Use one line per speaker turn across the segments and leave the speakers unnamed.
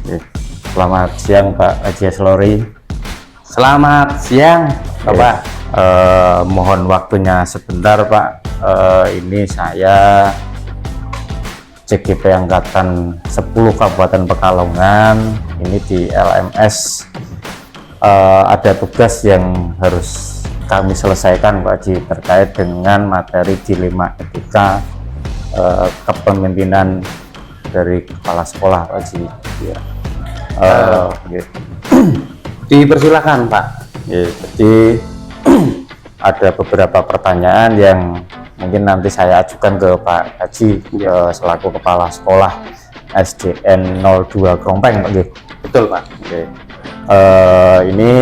Oke. Selamat siang Pak Haji Aslori.
Selamat siang Bapak.
Mohon waktunya sebentar Pak. Ini saya CGP Angkatan 10 Kabupaten Pekalongan. Ini di LMS. Ada tugas yang harus kami selesaikan Pak Haji terkait dengan materi dilema etika kepemimpinan dari kepala sekolah Pak Haji. Ya.
Dipersilakan Pak.
Ya, jadi ada beberapa pertanyaan yang mungkin nanti saya ajukan ke Pak Haji selaku kepala sekolah SDN 02 Krompeng Pak.
Betul Pak.
Oke. Ini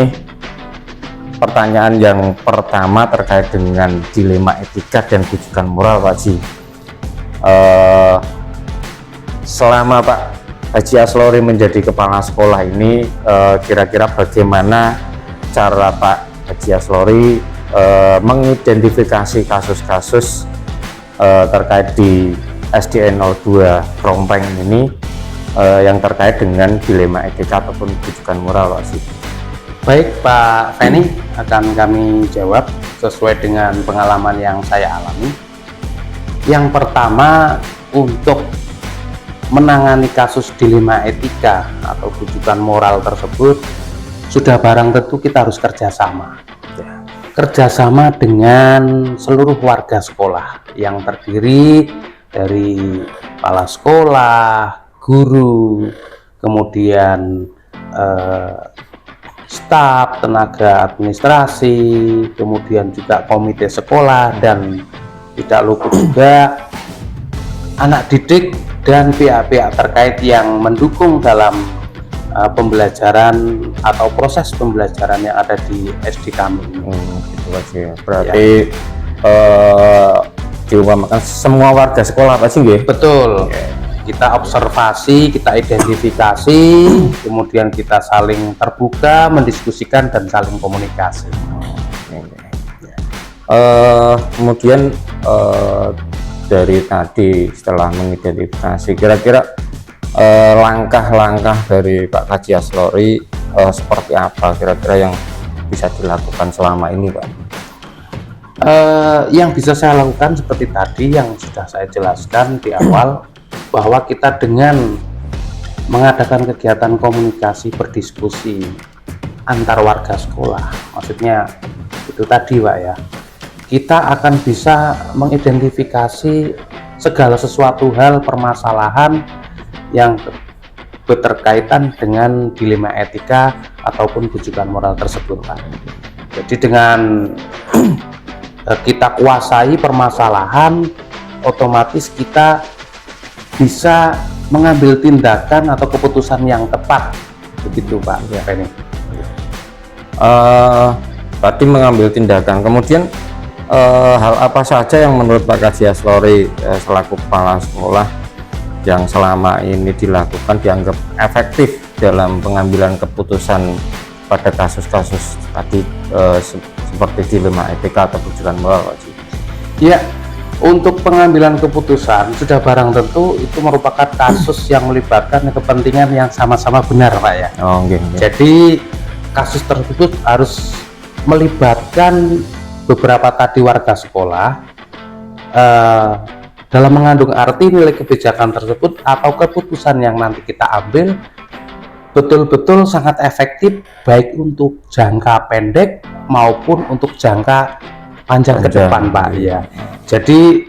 pertanyaan yang pertama terkait dengan dilema etika dan rujukan moral Pak Haji. Selama Pak Haji Aslori menjadi kepala sekolah ini, kira-kira bagaimana cara Pak Haji Aslori mengidentifikasi kasus-kasus terkait di SDN 02 Krompeng ini yang terkait dengan dilema etika ataupun rujukan moral Pak Haji?
Baik Pak Feni, akan kami jawab sesuai dengan pengalaman yang saya alami. Yang pertama, untuk menangani kasus dilema etika atau rujukan moral tersebut, sudah barang tentu kita harus kerjasama. Kerjasama dengan seluruh warga sekolah yang terdiri dari kepala sekolah, guru, kemudian staf, tenaga administrasi, kemudian juga komite sekolah, dan tidak lupa juga anak didik dan pihak-pihak terkait yang mendukung dalam pembelajaran atau proses pembelajaran yang ada di SD kami.
Gitu Pak. Berarti diumpamakan semua warga sekolah Pak sih?
Betul. Kita observasi, kita identifikasi, kemudian kita saling terbuka, mendiskusikan dan saling komunikasi.
Kemudian dari tadi setelah mengidentifikasi, kira-kira langkah-langkah dari Pak Haji Aslori seperti apa kira-kira yang bisa dilakukan selama ini Pak?
Yang bisa saya lakukan seperti tadi yang sudah saya jelaskan di awal, bahwa kita dengan mengadakan kegiatan komunikasi berdiskusi antar warga sekolah, maksudnya itu tadi Pak ya, kita akan bisa mengidentifikasi segala sesuatu hal permasalahan yang berkaitan dengan dilema etika ataupun rujukan moral tersebut Pak. Jadi dengan kita kuasai permasalahan, otomatis kita bisa mengambil tindakan atau keputusan yang tepat, begitu Pak. Ya, ini.
Tadi mengambil tindakan, kemudian hal apa saja yang menurut Pak Haji Aslori selaku kepala sekolah yang selama ini dilakukan dianggap efektif dalam pengambilan keputusan pada kasus-kasus tadi seperti dilema etika atau rujukan moral Pak Haji?
Ya, untuk pengambilan keputusan sudah barang tentu itu merupakan kasus yang melibatkan kepentingan yang sama-sama benar Pak ya. Jadi kasus tersebut harus melibatkan beberapa tadi warga sekolah dalam mengandung arti nilai kebijakan tersebut atau keputusan yang nanti kita ambil betul-betul sangat efektif, baik untuk jangka pendek maupun untuk jangka panjang ke depan Pak ya. Jadi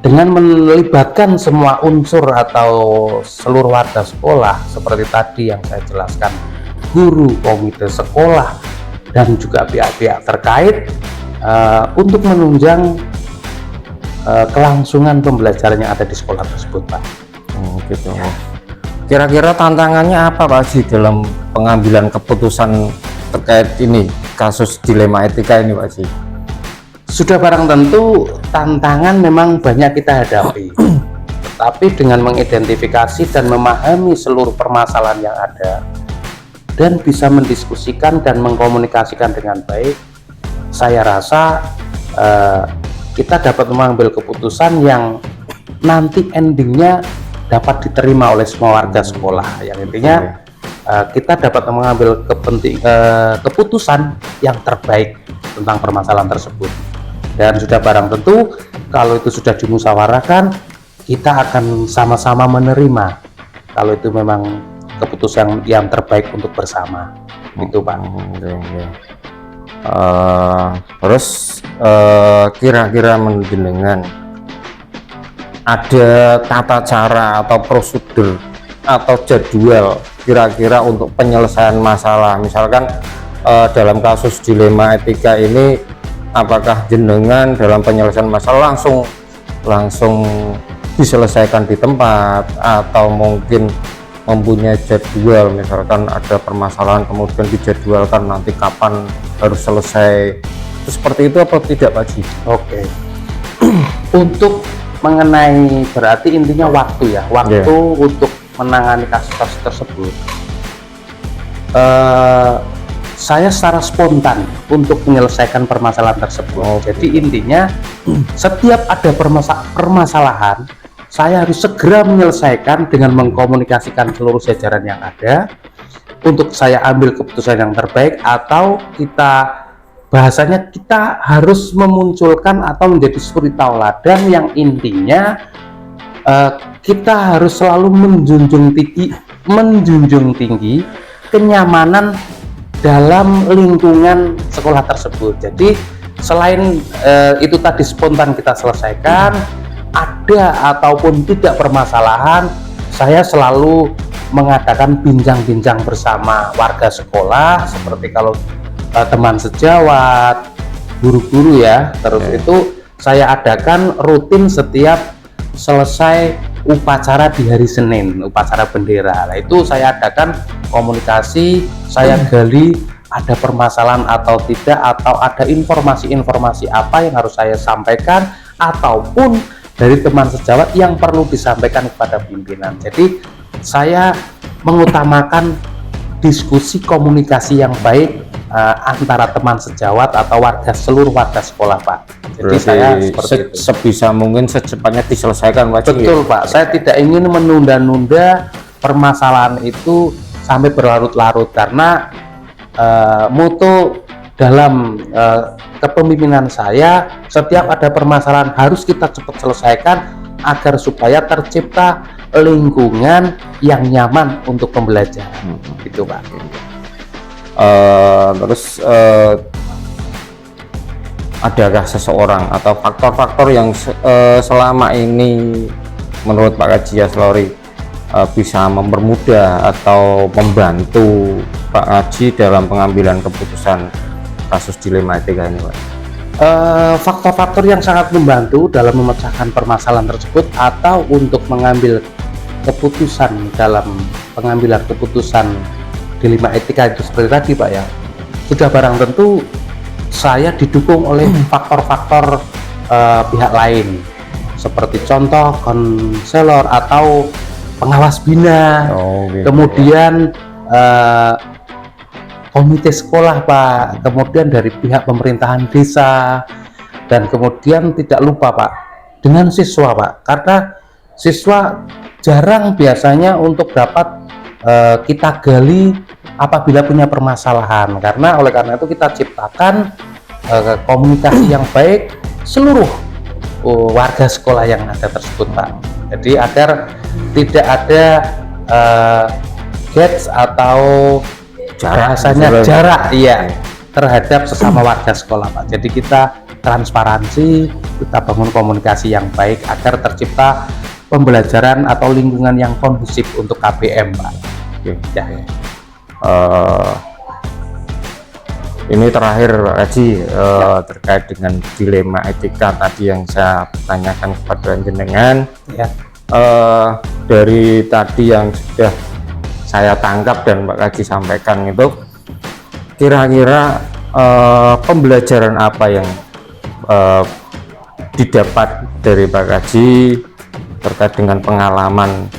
dengan melibatkan semua unsur atau seluruh warga sekolah seperti tadi yang saya jelaskan, guru, komite sekolah, dan juga pihak-pihak terkait untuk menunjang kelangsungan pembelajaran yang ada di sekolah tersebut Pak.
Gitu. Kira-kira tantangannya apa Pak Haji dalam pengambilan keputusan terkait ini kasus dilema etika ini Pak Haji?
Sudah barang tentu tantangan memang banyak kita hadapi, tetapi dengan mengidentifikasi dan memahami seluruh permasalahan yang ada dan bisa mendiskusikan dan mengkomunikasikan dengan baik, saya rasa kita dapat mengambil keputusan yang nanti endingnya dapat diterima oleh semua warga sekolah, yang intinya kita dapat mengambil keputusan yang terbaik tentang permasalahan tersebut. Dan sudah barang tentu kalau itu sudah dimusyawarahkan, kita akan sama-sama menerima kalau itu memang keputusan yang terbaik untuk bersama. Itu Pak.
Terus kira-kira menjenengan ada tata cara atau prosedur atau jadwal kira-kira untuk penyelesaian masalah, misalkan dalam kasus dilema etika ini, apakah jenengan dalam penyelesaian masalah langsung diselesaikan di tempat, atau mungkin mempunyai jadwal, misalkan ada permasalahan kemudian dijadwalkan nanti kapan harus selesai, itu seperti itu apa tidak Pak Haji?
Oke. Untuk mengenai berarti intinya waktu ya, waktu untuk menangani kasus-kasus tersebut, saya secara spontan untuk menyelesaikan permasalahan tersebut. Jadi intinya setiap ada permasalahan, saya harus segera menyelesaikan dengan mengkomunikasikan seluruh jajaran yang ada untuk saya ambil keputusan yang terbaik, atau bahasanya kita harus memunculkan atau menjadi suri tauladan yang intinya kita harus selalu menjunjung tinggi kenyamanan dalam lingkungan sekolah tersebut. Jadi selain itu tadi spontan kita selesaikan, ada ataupun tidak permasalahan, saya selalu mengadakan bincang-bincang bersama warga sekolah, seperti kalau teman sejawat, guru-guru ya. Terus itu saya adakan rutin setiap selesai upacara di hari Senin, upacara bendera. Nah, itu saya adakan komunikasi, saya gali ada permasalahan atau tidak, atau ada informasi-informasi apa yang harus saya sampaikan, ataupun dari teman sejawat yang perlu disampaikan kepada pimpinan. Jadi saya mengutamakan diskusi komunikasi yang baik antara teman sejawat atau seluruh warga sekolah Pak. Jadi saya seperti itu.
Sebisa mungkin secepatnya diselesaikan Pak.
Betul Pak, saya tidak ingin menunda-nunda permasalahan itu sampai berlarut-larut, karena moto dalam kepemimpinan saya, setiap ada permasalahan harus kita cepat selesaikan agar supaya tercipta lingkungan yang nyaman untuk pembelajaran. Gitu Pak.
Terus adakah seseorang atau faktor-faktor yang selama ini menurut Pak Haji Aslori bisa mempermudah atau membantu Pak Haji dalam pengambilan keputusan kasus dilema etika ini Pak?
Faktor-faktor yang sangat membantu dalam memecahkan permasalahan tersebut atau untuk mengambil keputusan dalam pengambilan keputusan dilema etika itu seperti tadi Pak ya, sudah barang tentu saya didukung oleh faktor-faktor pihak lain, seperti contoh konselor atau pengawas bina, kemudian komite sekolah Pak, kemudian dari pihak pemerintahan desa, dan kemudian tidak lupa Pak dengan siswa Pak, karena siswa jarang biasanya untuk dapat kita gali apabila punya permasalahan, karena oleh karena itu kita ciptakan komunikasi yang baik seluruh warga sekolah yang ada tersebut Pak. Jadi agar tidak ada gaps atau jarak iya terhadap sesama warga sekolah Pak. Jadi kita transparansi, kita bangun komunikasi yang baik agar tercipta pembelajaran atau lingkungan yang kondusif untuk KBM Pak. Ya.
Ini terakhir Pak Haji, terkait dengan dilema etika tadi yang saya tanyakan kepada jenengan.
Ya.
Dari tadi yang sudah saya tangkap dan Pak Haji sampaikan itu, kira-kira pembelajaran apa yang didapat dari Pak Haji terkait dengan pengalaman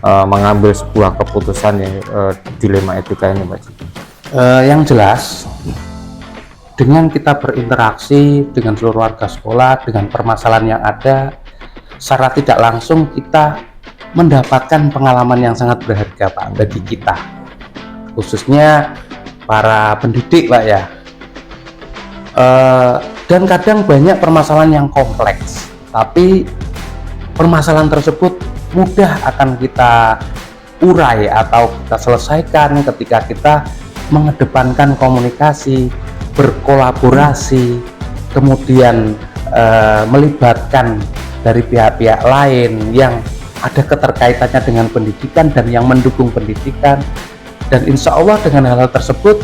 mengambil sebuah keputusan dilema etika ini Pak Haji?
Yang jelas, dengan kita berinteraksi dengan seluruh warga sekolah dengan permasalahan yang ada, secara tidak langsung kita mendapatkan pengalaman yang sangat berharga Pak bagi kita. khususnya para pendidik Pak ya. Dan kadang banyak permasalahan yang kompleks, tapi permasalahan tersebut mudah akan kita urai atau kita selesaikan ketika kita mengedepankan komunikasi, berkolaborasi, kemudian melibatkan dari pihak-pihak lain yang ada keterkaitannya dengan pendidikan dan yang mendukung pendidikan, dan insya Allah dengan hal tersebut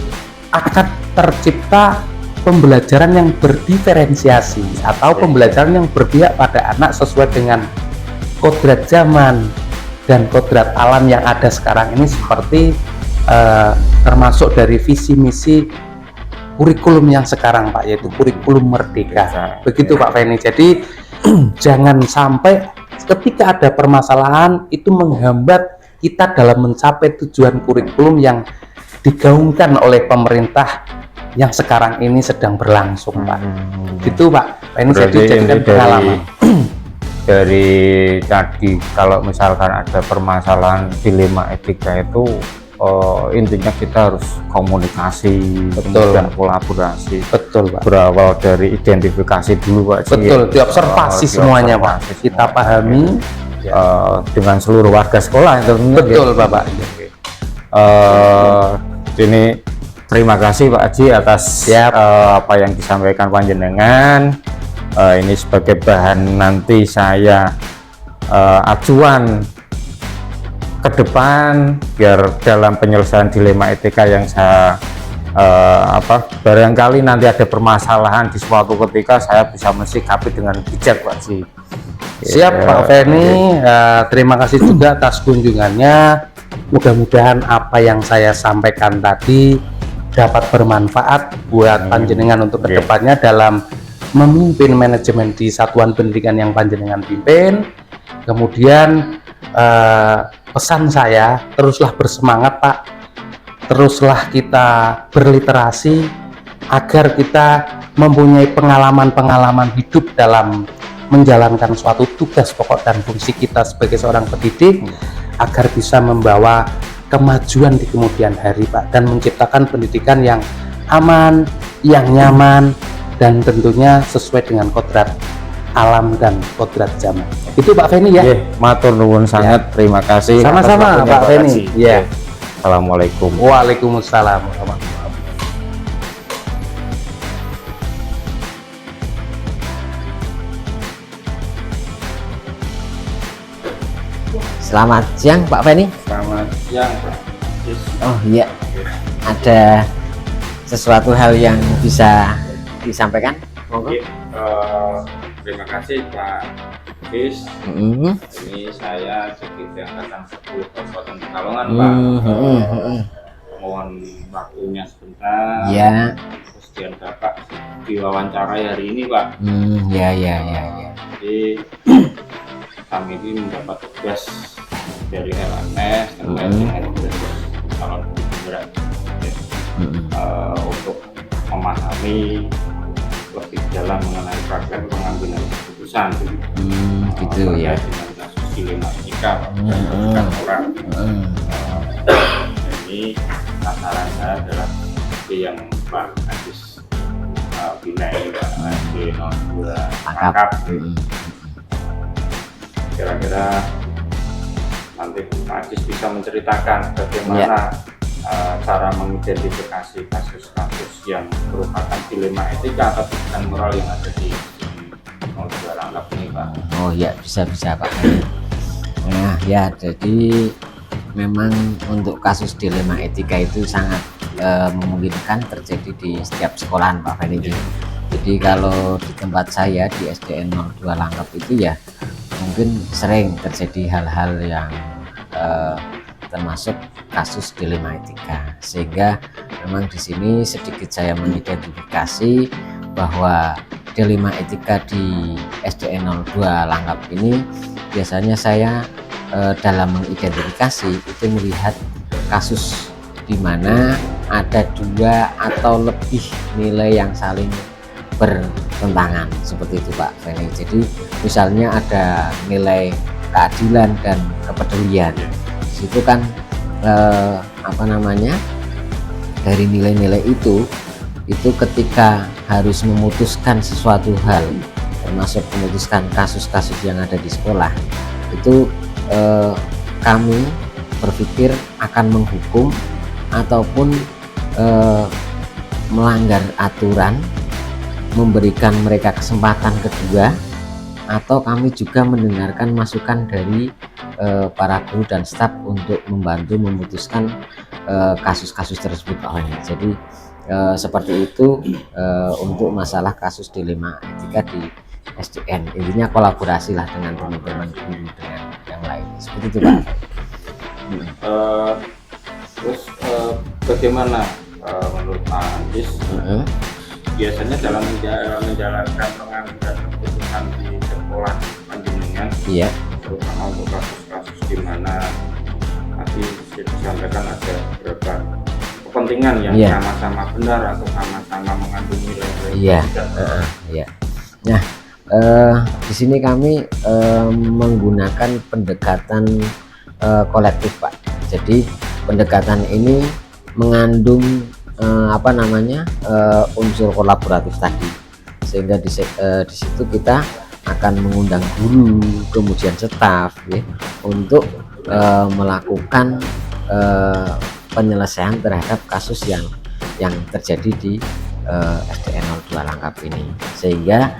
akan tercipta pembelajaran yang berdiferensiasi atau pembelajaran yang berpihak pada anak sesuai dengan kodrat zaman dan kodrat alam yang ada sekarang ini, seperti termasuk dari visi misi kurikulum yang sekarang Pak, yaitu kurikulum merdeka. Begitu Pak Feni. Jadi jangan sampai ketika ada permasalahan itu menghambat kita dalam mencapai tujuan kurikulum yang digaungkan oleh pemerintah yang sekarang ini sedang berlangsung Pak. Gitu Pak Feni. Jadi jadikan pengalaman.
Dari tadi kalau misalkan ada permasalahan dilema etika itu intinya kita harus komunikasi, kemudian kolaborasi.
Betul Pak.
Berawal dari identifikasi dulu Pak.
Betul, diobservasi semuanya Pak. Kita pahami
dengan seluruh warga sekolah tentunya.
Betul Bapak.
Ini terima kasih Pak Haji atas apa yang disampaikan panjenengan. Ini sebagai bahan nanti saya acuan ke depan biar dalam penyelesaian dilema etika yang saya barangkali nanti ada permasalahan di suatu ketika saya bisa mensikapi dengan bijak Pak Haji.
Siap Pak Feni. Terima kasih juga atas kunjungannya. Mudah-mudahan apa yang saya sampaikan tadi dapat bermanfaat buat panjenengan untuk kedepannya dalam memimpin manajemen di satuan pendidikan yang panjenengan pimpin. Kemudian pesan saya, teruslah bersemangat Pak, teruslah kita berliterasi agar kita mempunyai pengalaman-pengalaman hidup dalam menjalankan suatu tugas pokok dan fungsi kita sebagai seorang pendidik, agar bisa membawa kemajuan di kemudian hari Pak, dan menciptakan pendidikan yang aman, yang nyaman, dan tentunya sesuai dengan kodrat alam dan kodrat zaman. Itu Pak Feni ya.
Matur nuwun sangat, terima kasih.
Sama-sama Pak Feni. Ya.
Assalamualaikum.
Waalaikumsalam.
Selamat siang Pak Feni.
Selamat siang Pak.
Oh iya, ada sesuatu hal yang bisa disampaikan? Monggo.
Terima kasih Pak Fis. Ini saya di angkatan 10 Kabupaten Pekalongan Pak. Mohon waktunya sebentar.
Ya.
Kemudian Bapak diwawancarai hari ini Pak.
Ya.
Jadi kami ini mendapat tugas dari LMS terkait dengan calon gubernur untuk memahami lebih dalam mengenai praktek pengambilan keputusan
gitu ya,
dengan kasus dilema etika orang. Ini sasaran saya adalah seperti yang Pak Ajis Binai di 02 Angkap. Kira-kira nanti Pak Ajis bisa menceritakan bagaimana cara mengidentifikasi kasus-kasus yang merupakan dilema etika atau tekanan moral yang ada di 02 Angkap ini Pak.
Oh ya, bisa Pak. Nah ya, jadi memang untuk kasus dilema etika itu sangat memungkinkan terjadi di setiap sekolahan Pak Feni. Jadi kalau di tempat saya di SDN 02 Langkap itu ya mungkin sering terjadi hal-hal yang termasuk kasus dilema etika, sehingga memang di sini sedikit saya mengidentifikasi bahwa dilema etika di SDN 02 Langkap ini biasanya saya dalam mengidentifikasi itu melihat kasus di mana ada 2 atau lebih nilai yang saling bertentangan seperti itu Pak Feni. Jadi misalnya ada nilai keadilan dan kepedulian, di situ kan dari nilai-nilai itu ketika harus memutuskan sesuatu hal, termasuk memutuskan kasus-kasus yang ada di sekolah, itu kami berpikir akan menghukum ataupun melanggar aturan, memberikan mereka kesempatan kedua, atau kami juga mendengarkan masukan dari para guru dan staf untuk membantu memutuskan kasus-kasus tersebut Pak Wani. Jadi seperti itu untuk masalah kasus dilema etika di SDN. Intinya kolaborasi lah dengan teman-teman guru dengan yang lain. Seperti itu Pak.
Terus bagaimana menurut Pak Anjis biasanya dalam menjalankan pengambilan keputusan di sekolah panjenengan,
Iya.
terutama untuk kasus-kasus di mana tadi disampaikan ada beberapa kepentingan yang
Iya.
sama-sama benar atau sama-sama mengandung nilai-nilai
Iya.
tidak.
Iya. Nah, di sini kami menggunakan pendekatan kolektif Pak. Jadi pendekatan ini mengandung unsur kolaboratif tadi, sehingga di situ kita akan mengundang guru, kemudian staf ya, untuk melakukan penyelesaian terhadap kasus yang terjadi di SDN 02 Langkap ini, sehingga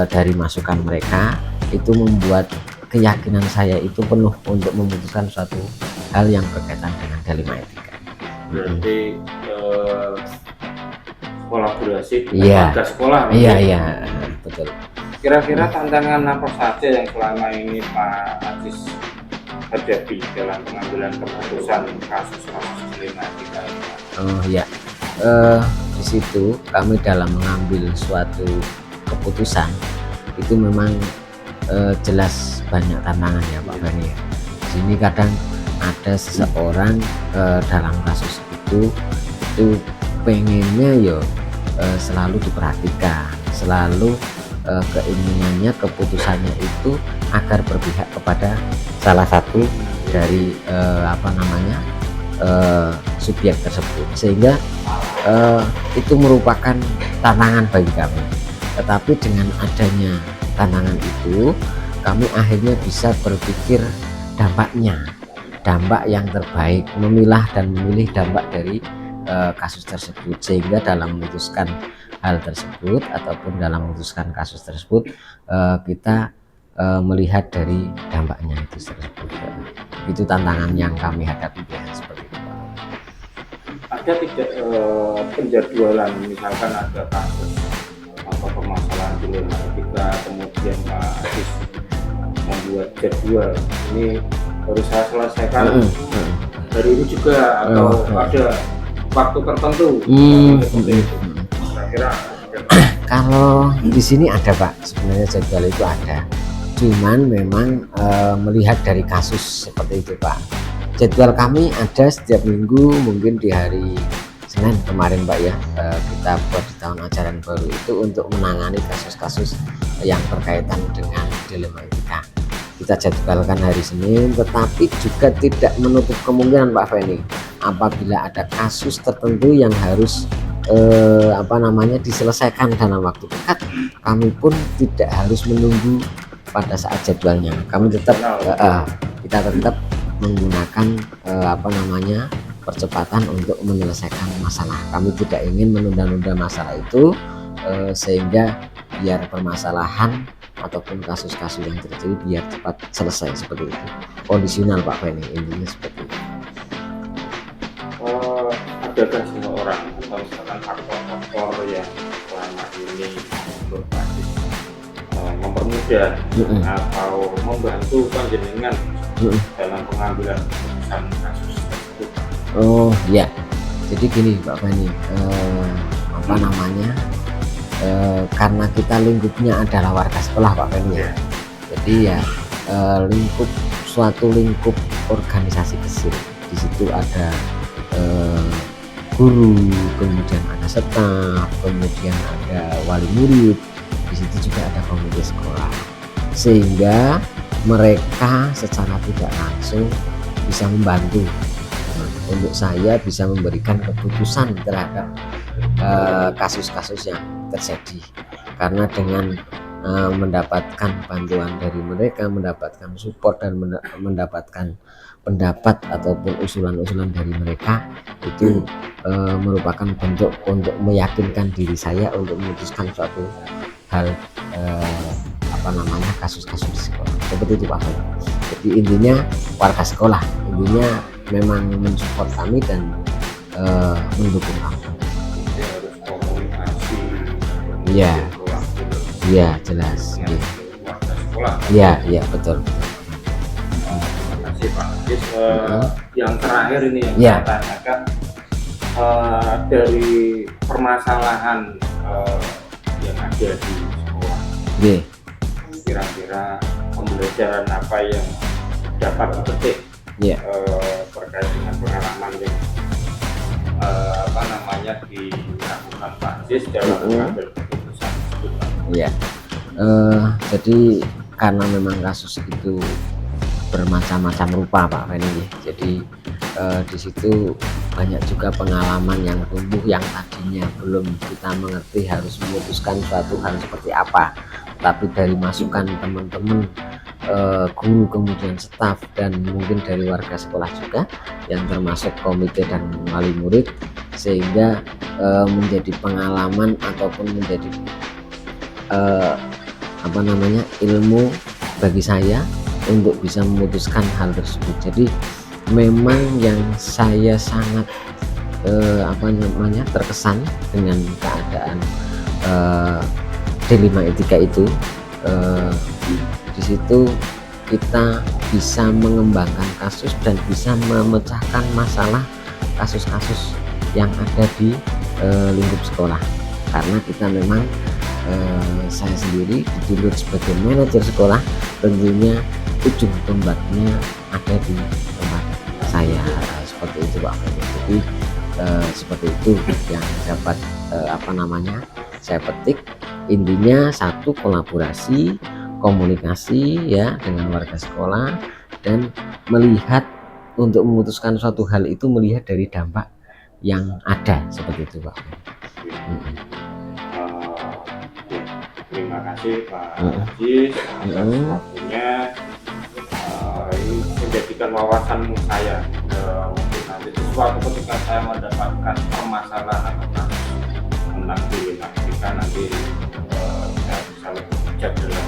dari masukan mereka itu membuat keyakinan saya itu penuh untuk memutuskan suatu hal yang berkaitan dengan dilema etika.
Berarti kolaborasi dengan
Iya.
warga sekolah.
Iya, betul.
Kira-kira tantangan apa saja yang selama ini Pak Anjis terjadi dalam pengambilan keputusan kasus-kasus dilema etika ini?
Oh ya, di situ kami dalam mengambil suatu keputusan itu memang jelas banyak tantangan ya Pak Bani. Di sini kadang ada seseorang dalam kasus itu pengennya selalu diperhatikan, selalu keinginannya keputusannya itu agar berpihak kepada salah satu dari subjek tersebut, sehingga itu merupakan tantangan bagi kami. Tetapi dengan adanya tantangan itu, kami akhirnya bisa berpikir dampak yang terbaik, memilah dan memilih dampak dari kasus tersebut, sehingga dalam memutuskan hal tersebut ataupun dalam memutuskan kasus tersebut kita melihat dari dampaknya itu tersebut. Itu tantangan yang kami hadapi ya, seperti itu.
Ada tidak penjadwalan, misalkan ada kasus atau permasalahan dilema etika, kemudian Pak Anjis membuat jadwal, ini harus saya selesaikan hari ini juga, atau ada waktu tertentu seperti itu. Kira-kira
kalau di sini ada Pak, sebenarnya jadwal itu ada, cuman memang melihat dari kasus seperti itu Pak. Jadwal kami ada setiap minggu, mungkin di hari Senin kemarin Pak ya, kita buat di tahun ajaran baru itu untuk menangani kasus-kasus yang berkaitan dengan dilema etika. Kita jadwalkan hari Senin, tetapi juga tidak menutup kemungkinan Pak Feni, apabila ada kasus tertentu yang harus diselesaikan dalam waktu dekat, kami pun tidak harus menunggu pada saat jadwalnya. Kami tetap kita tetap menggunakan percepatan untuk menyelesaikan masalah. Kami tidak ingin menunda-nunda masalah itu, sehingga biar permasalahan ataupun kasus-kasus yang terjadi biar cepat selesai, seperti itu. Kondisional Pak Feni, intinya seperti itu.
adakah seseorang atau misalkan faktor-faktor yang selama ini menurut Pak Anjis mempermudah atau membantu panjenengan dalam pengambilan keputusan kasus tersebut?
Oh ya, jadi gini Pak Fani, karena kita lingkupnya adalah warga sekolah Pak Fani ya, jadi ya suatu lingkup organisasi kecil. Di situ ada guru, kemudian ada staf, kemudian ada wali murid, di situ juga ada komite sekolah, sehingga mereka secara tidak langsung bisa membantu untuk saya bisa memberikan keputusan terhadap kasus-kasus yang terjadi. Karena dengan mendapatkan bantuan dari mereka, mendapatkan support dan mendapatkan pendapat ataupun usulan-usulan dari mereka, itu merupakan bentuk untuk meyakinkan diri saya untuk memutuskan suatu hal kasus-kasus di sekolah seperti itu Pak. Jadi intinya warga sekolah intinya memang mensupport kami dan mendukung kami.
Jadi harus komunikasi.
Iya, iya jelas.
Dengan warga sekolah.
Iya betul.
Terima kasih Pak Ajis. Yang terakhir ini yang
Ya.
saya tanyakan, dari permasalahan yang ada di sekolah,
Oke.
kira-kira pembelajaran apa yang dapat dipetik
Iya.
terkait dengan pengalaman yang dilakukan Pak Ajis dalam mengambil keputusan tersebut, Pak?
Iya. Jadi karena memang kasus itu bermacam-macam rupa Pak Feni. Jadi di situ banyak juga pengalaman yang tumbuh yang tadinya belum kita mengerti harus memutuskan suatu hal seperti apa, tapi dari masukan teman-teman, guru, kemudian staf, dan mungkin dari warga sekolah juga yang termasuk komite dan wali murid, sehingga menjadi pengalaman ataupun menjadi ilmu bagi saya untuk bisa memutuskan hal tersebut. Jadi memang yang saya sangat terkesan dengan keadaan D5 etika itu, di situ kita bisa mengembangkan kasus dan bisa memecahkan masalah kasus-kasus yang ada di lingkup sekolah. Karena kita memang saya sendiri dituntut sebagai manajer sekolah, tentunya ujung tombaknya ada di tempat saya, seperti itu Pak. Jadi seperti itu yang dapat saya petik. Intinya satu, kolaborasi, komunikasi ya dengan warga sekolah, dan melihat untuk memutuskan suatu hal itu melihat dari dampak yang ada, seperti itu Pak.
Terima kasih Pak Ajis atas waktunya. Ini menjadikan wawasan saya. Mungkin nanti sesuatu ketika saya mendapatkan permasalahan atau kasus tentang D5 etika, nanti saya bisa lebih bijak dalam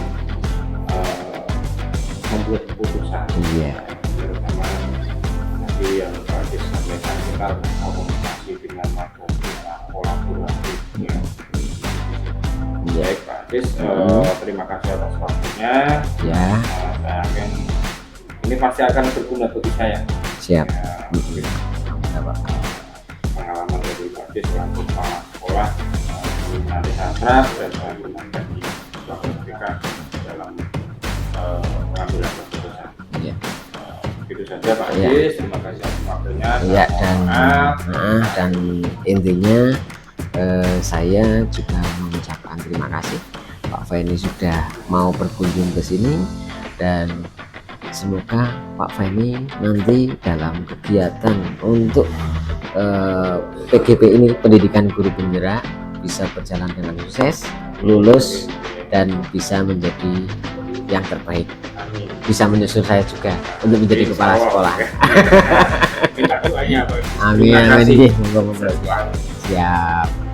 membuat keputusan. Terutama nanti yang Pak Ajis sampaikan, kita komunikasi dengan warga, kolaborasi. Baik Pak Ajis, terima kasih atas waktunya. Saya yakin ini pasti akan berguna bagi saya.
Siap.
Pengalaman dari Pak Ajis selaku kepala sekolah nanti saya dan saya gunakan di suatu ketika dalam pengambilan keputusan. Itu saja Pak Ajis. Terima kasih atas waktunya.
Dan intinya saya juga mengucapkan terima kasih Pak Feni sudah mau berkunjung ke sini, dan semoga Pak Feni nanti dalam kegiatan untuk PGP ini, pendidikan guru penggerak, bisa berjalan dengan sukses, lulus, dan bisa menjadi yang terbaik. Bisa menyusul saya juga untuk menjadi kepala sekolah.
Minta doanya Pak.
Amin. Moga-moga. Siap.